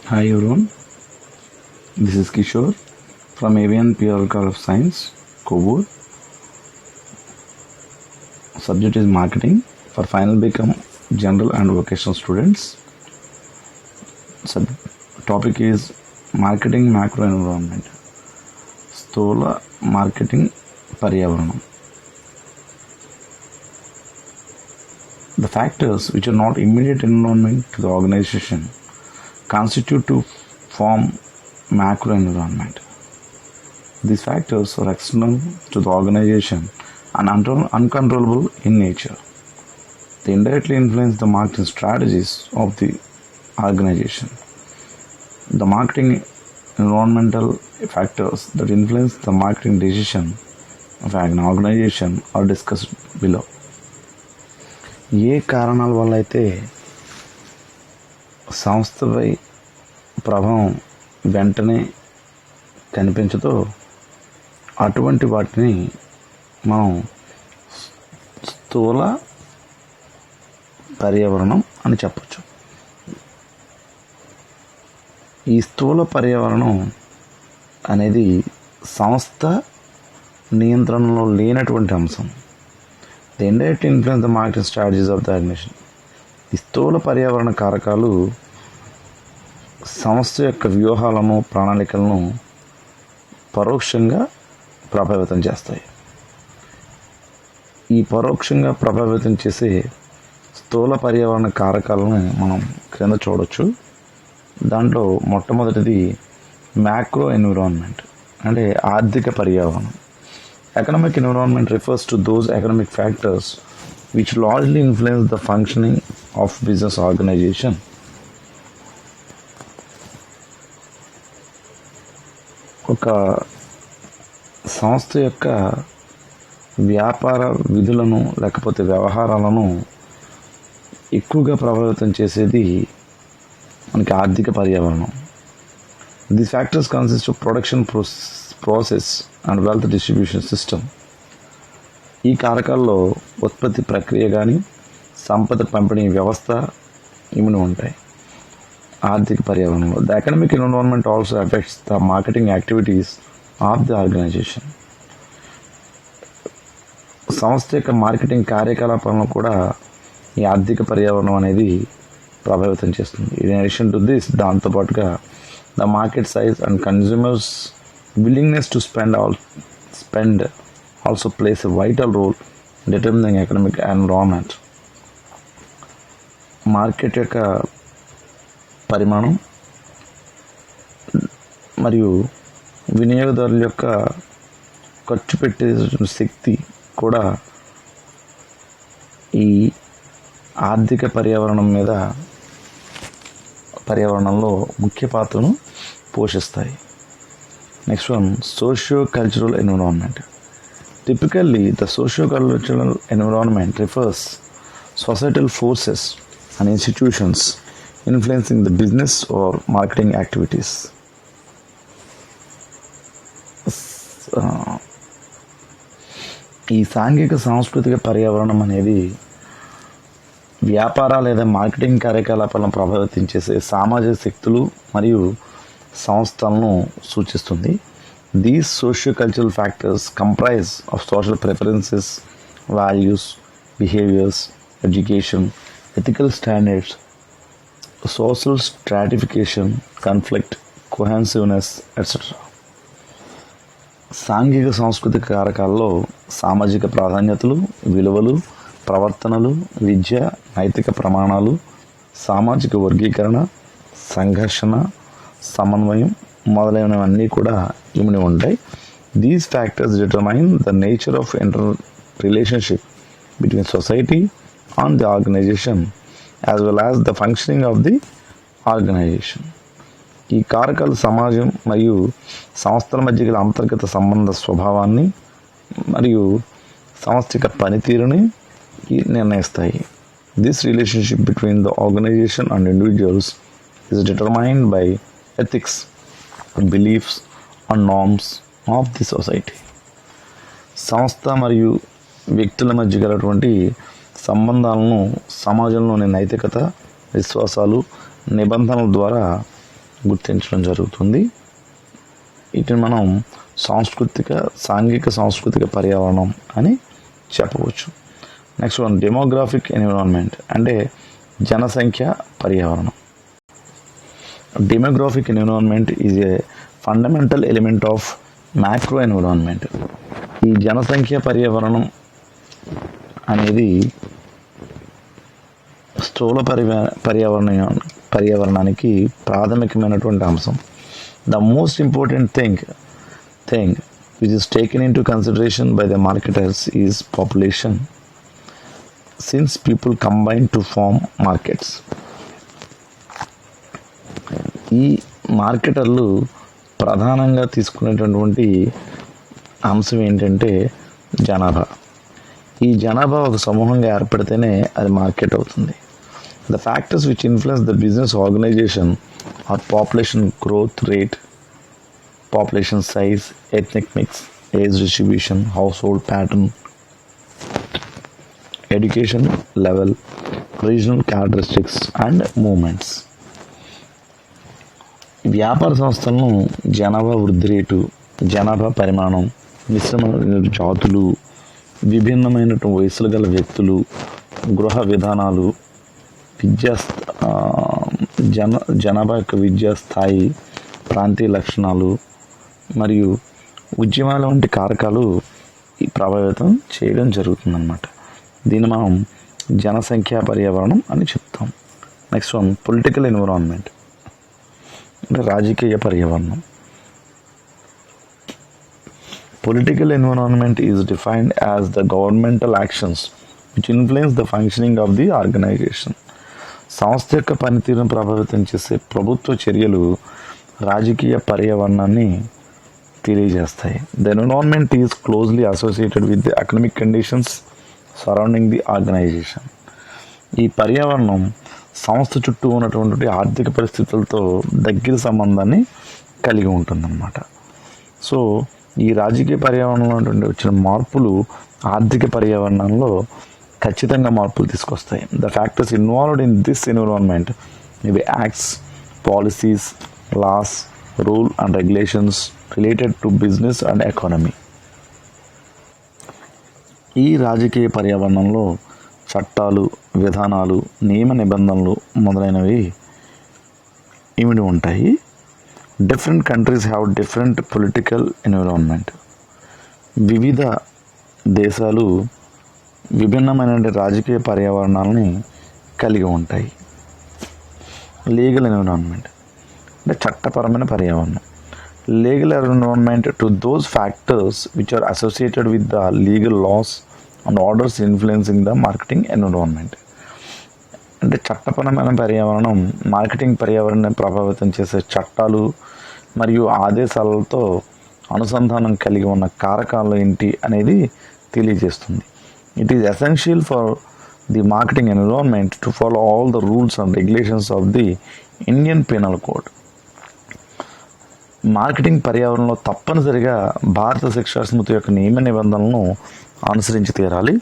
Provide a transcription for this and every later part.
Hi everyone, this is Kishore from Avian Pure College of Science, Kobur. Subject is marketing for final become general and vocational students. Topic is marketing macro environment. స్థూల marketing పర్యావరణం. The factors which are not immediate environment to the organization constitute to form macro environment. These factors are external to the organization and uncontrollable in nature. They indirectly influence the marketing strategies of the organization. The marketing environmental factors that influence the marketing decision of an organization are discussed below. ఏ కారణాల వల్ల అయితే సంస్థపై ప్రభావం వెంటనే కనిపించదో అటువంటి వాటిని మనం స్థూల పర్యావరణం అని చెప్పచ్చు. ఈ స్థూల పర్యావరణం అనేది సంస్థ నియంత్రణలో లేనటువంటి అంశం. The indirect influence the marketing strategies of the organisation. ఈ స్థూల పర్యావరణ కారకాలు సంస్థ యొక్క వ్యూహాలను, ప్రణాళికలను పరోక్షంగా ప్రభావితం చేస్తాయి. ఈ పరోక్షంగా ప్రభావితం చేసే స్థూల పర్యావరణ కారకాలను మనం క్రింద చూడవచ్చు. దాంట్లో మొట్టమొదటిది మ్యాక్రో ఎన్విరాన్మెంట్, అంటే ఆర్థిక పర్యావరణం. Economic environment refers to those economic factors which largely influence the functioning of business organization. ఒక సంస్థ యొక్క వ్యాపార విధులను లేకపోతే వ్యవహారాలను ఎక్కువగా ప్రభావితం చేసేది మనకి ఆర్థిక పర్యావరణం. These factors consist of production process and wealth distribution system. ఈ కారకాల్లో ఉత్పత్తి ప్రక్రియ కానీ, సంపద పంపిణీ వ్యవస్థ ఇవన్నీ ఉంటాయి ఆర్థిక పర్యావరణంలో. The economic environment also affects the marketing activities of the organisation. సంస్థ యొక్క మార్కెటింగ్ కార్యకలాపాలను కూడా ఈ ఆర్థిక పర్యావరణం అనేది ప్రభావితం చేస్తుంది. ఇన్ అడిషన్ టు దిస్, దాంతోపాటుగా the market size and consumers willingness to spend also plays a vital role in determining economic environment. Market యొక్క పరిమాణం మరియు వినియోగదారుల యొక్క ఖర్చు పెట్టే శక్తి కూడా ఈ ఆర్థిక పర్యావరణంలో ముఖ్య పాత్రను పోషిస్తాయి. Next one, socio-cultural environment. Typically, the socio-cultural environment refers societal forces and institutions influencing the business or marketing activities. ఈ సాంఘిక సాంస్కృతిక పర్యావరణం అనేది వ్యాపార లేదా మార్కెటింగ్ కార్యకలాపాలను ప్రభావితం చేసే సామాజిక శక్తులు మరియు సంస్థలను సూచిస్తుంది. These socio cultural factors comprise of social preferences, values, behaviours, education, ethical standards, social stratification, conflict, cohesiveness etcetera. సాంఘిక సాంస్కృతిక కారకాల్లో సామాజిక ప్రాధాన్యతలు, విలువలు, ప్రవర్తనలు, విద్య, నైతిక ప్రమాణాలు, సామాజిక వర్గీకరణ, సంఘర్షణ, సమన్వయం మొదలైనవన్నీ కూడా ఇమిడి ఉంటాయి. These factors determine the nature of inter relationship between society and the organisation as well as the functioning of the organisation. ఈ కారకాలు సమాజం మరియు సంస్థల మధ్య గల అంతర్గత సంబంధ స్వభావాన్ని మరియు సాంస్థిక పనితీరుని నిర్ణయిస్తాయి. This relationship between the organisation and individuals is determined by ethics, beliefs and norms of the society. సంస్థ మరియు వ్యక్తుల మధ్య గలటువంటి సంబంధాలను సమాజంలోని నైతికత, విశ్వాసాలు, నిబంధనల ద్వారా గుర్తించడం జరుగుతుంది. వీటిని మనం సాంఘిక సాంస్కృతిక పర్యావరణం అని చెప్పవచ్చు. నెక్స్ట్ వన్ డెమోగ్రాఫిక్ ఎన్విరాన్మెంట్ అంటే జనసంఖ్య పర్యావరణం. Demographic environment is a fundamental element of macro environment. ఈ జనసంఖ్య పర్యావరణం అనేది స్థూల పర్యావరణానికి ప్రాథమికమైనటువంటి అంశం. The most important thing which is taken into consideration by the marketers is population, since people combine to form markets. ఈ మార్కెటర్లు ప్రధానంగా తీసుకునేటటువంటి అంశం ఏంటంటే జనాభా. ఈ జనాభా ఒక సమూహంగా ఏర్పడితేనే అది మార్కెట్ అవుతుంది. The factors which influence the business organisation are population growth rate, population size, ethnic mix, age distribution, household pattern, education level, regional characteristics and movements. వ్యాపార సంస్థలను జనాభా వృద్ధి రేటు, జనాభా పరిమాణం, మిశ్రమైన జాతులు, విభిన్నమైన వయసులు గల వ్యక్తులు, గృహ విధానాలు, జనాభా యొక్క విద్యా స్థాయి, ప్రాంతీయ లక్షణాలు మరియు ఉద్యమాల వంటి కారకాలు ప్రభావితం చేయడం జరుగుతుందన్నమాట. దీన్ని మనం జనసంఖ్యా పర్యావరణం అని చెప్తాం. నెక్స్ట్ వన్ పొలిటికల్ ఎన్విరాన్మెంట్ అంటే రాజకీయ పర్యావరణం. Political environment is defined as the governmental actions which influence the functioning of the organisation. సంస్థ యొక్క పనితీరును ప్రభావితం చేసే ప్రభుత్వ చర్యలు రాజకీయ పర్యావరణాన్ని తెలియజేస్తాయి. The environment is closely associated with the economic conditions surrounding the organisation. ఈ పర్యావరణం సంస్థ చుట్టూ ఉన్నటువంటి ఆర్థిక పరిస్థితులతో దగ్గర సంబంధాన్ని కలిగి ఉంటుందన్నమాట. సో ఈ రాజకీయ పర్యావరణంలో వచ్చిన మార్పులు ఆర్థిక పర్యావరణంలో ఖచ్చితంగా మార్పులు తీసుకొస్తాయి. The factors involved in this environment ఇవి acts, policies, laws, rule and regulations related to business and economy. ఈ రాజకీయ పర్యావరణంలో చట్టాలు, విధానాలు, నియమ నిబంధనలు మొదలైనవి ఇమిడి ఉంటాయి. Different countries have different political environment. వివిధ దేశాలు విభిన్నమైన రాజకీయ పర్యావరణాలని కలిగి ఉంటాయి. లీగల్ ఎన్విరాన్మెంట్ అంటే చట్టపరమైన పర్యావరణం. Legal environment to those factors which are associated with the legal laws and orders influencing the marketing environment. అంటే చట్టపరమైన పర్యావరణం మార్కెటింగ్ పర్యావరణాన్ని ప్రభావితం చేసే చట్టాలు మరియు ఆదేశాలతో అనుసంధానం కలిగి ఉన్న కారకాలు ఏంటి అనేది తెలియజేస్తుంది. It is essential for the marketing environment to follow all the rules and regulations of the Indian penal code. Marketing పర్యావరణంలో తప్పనిసరిగా భారత శిక్షా స్మృతి యొక్క నియమ నిబంధనలను అనుసరించి తీరాలి.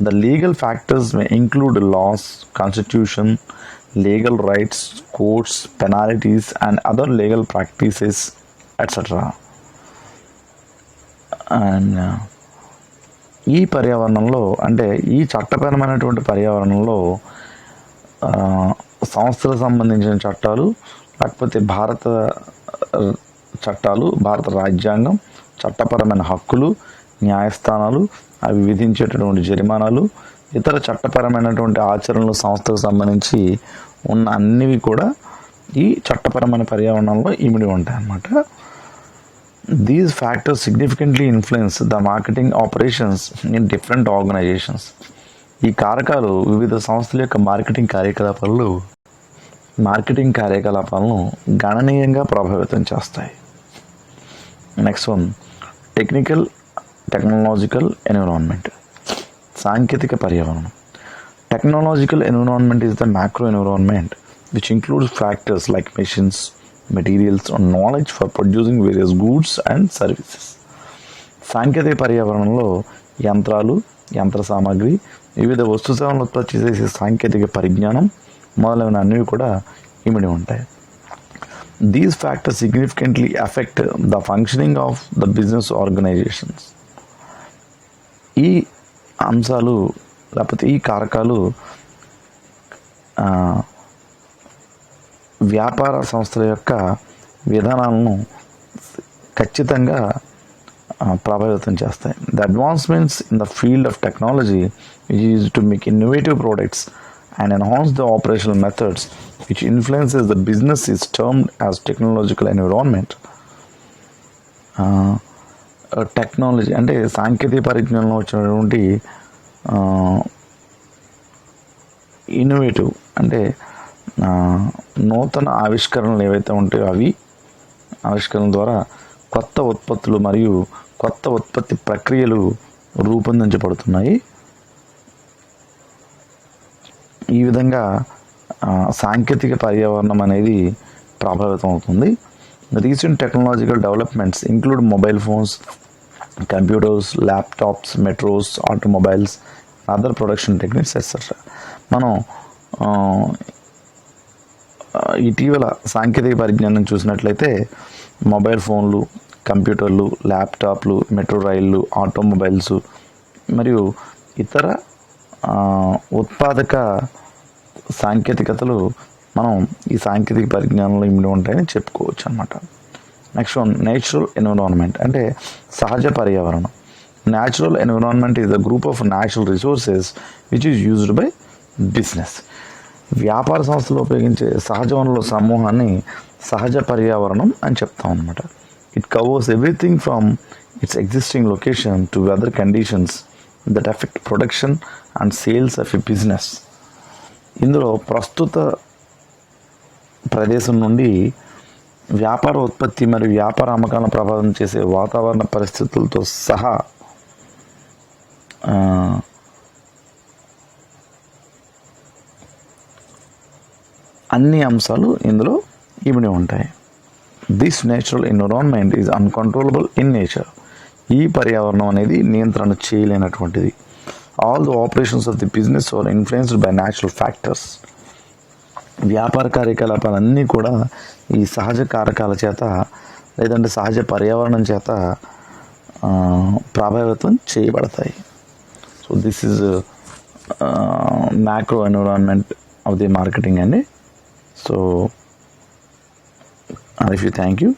The legal factors may include laws, constitution, legal rights, courts, penalties and other legal practices etcetera. And ఈ పర్యావరణంలో అంటే ఈ చట్టపరమైనటువంటి పర్యావరణంలో సంస్థలకు సంబంధించిన చట్టాలు, లేకపోతే భారత చట్టాలు, భారత రాజ్యాంగం, చట్టపరమైన హక్కులు, న్యాయస్థానాలు, అవి విధించేటటువంటి జరిమానాలు, ఇతర చట్టపరమైనటువంటి ఆచరణలు సంస్థకు సంబంధించి ఉన్న అన్నివి కూడా ఈ చట్టపరమైన పర్యావరణంలో ఇమిడి ఉంటాయి అన్నమాట. These factors significantly influence the marketing operations in different organisations. ఈ కారకాలు వివిధ సంస్థల యొక్క మార్కెటింగ్ కార్యకలాపాలను గణనీయంగా ప్రభావితం చేస్తాయి. నెక్స్ట్ వన్ టెక్నాలజికల్ ఎన్విరాన్మెంట్, సాంకేతిక పర్యావరణం. Technological environment is the macro environment which includes factors like machines, materials and knowledge for producing various goods and services. సాంకేతిక పర్యావరణంలో యంత్రాలు, యంత్ర సామాగ్రి, వివిధ వస్తు సేవలను ఉత్పత్తి చేసే సాంకేతిక పరిజ్ఞానం మొదలైన అన్నివి కూడా ఇమిడి ఉంటాయి. These factors significantly affect the functioning of the business organizations. ఈ అంశాలు లేకపోతే ఈ కారకాలు వ్యాపార సంస్థల యొక్క విధానాలను ఖచ్చితంగా ప్రభావితం చేస్తాయి. The advancements in the field of technology which is to make innovative products and enhance the operational methods which influences the business is termed as technological environment. Technology అంటే సాంకేతిక పరిజ్ఞానంలో వచ్చినటువంటి ఇన్నోవేటివ్ అంటే నూతన ఆవిష్కరణలు ఏవైతే ఉంటాయో అవి ఆవిష్కరణ ద్వారా కొత్త ఉత్పత్తులు మరియు కొత్త ఉత్పత్తి ప్రక్రియలు రూపొందించబడుతున్నాయి. ఈ విధంగా సాంకేతిక పర్యావరణం అనేది ప్రభావితం అవుతుంది. Recent technological developments include mobile phones, computers, laptops, metros, automobiles, other production techniques etcetera. మనం ఇటీవల సాంకేతిక పరిజ్ఞానం చూసినట్లయితే మొబైల్ ఫోన్లు, కంప్యూటర్లు, ల్యాప్టాప్లు, మెట్రో రైళ్ళు, ఆటోమొబైల్స్ మరియు ఇతర ఉత్పాదక సాంకేతికతలు మనం ఈ సాంకేతిక పరిజ్ఞానంలో ఇమిడి ఉంటాయని చెప్పుకోవచ్చు అన్నమాట. నెక్స్ట్ వన్, నేచురల్ ఎన్విరాన్మెంట్ అంటే సహజ పర్యావరణం. Natural environment is the group of natural resources which is used by business. వ్యాపార సంస్థలు ఉపయోగించే సహజ వనరుల సమూహాన్ని సహజ పర్యావరణం అని చెప్తాం అన్నమాట. It covers everything from its existing location to weather conditions that affect production and sales of a business. ఇందులో ప్రస్తుత ప్రదేశం నుండి వ్యాపార ఉత్పత్తి మరియు వ్యాపార అమ్మకాలను ప్రభావితం చేసే వాతావరణ పరిస్థితులతో సహా అన్ని అంశాలు ఇందులో ఇమిడి ఉంటాయి. This natural environment is uncontrollable in nature. ఈ పర్యావరణం అనేది నియంత్రణ చేయలేనటువంటిది. All the operations of the business are influenced by natural factors. వ్యాపార కార్యకలాపాలన్నీ కూడా ఈ సహజ కారకాల చేత లేదంటే సహజ పర్యావరణం చేత ప్రభావితం చేయబడతాయి. So this is macro environment of the marketing అండి. So if you thank you.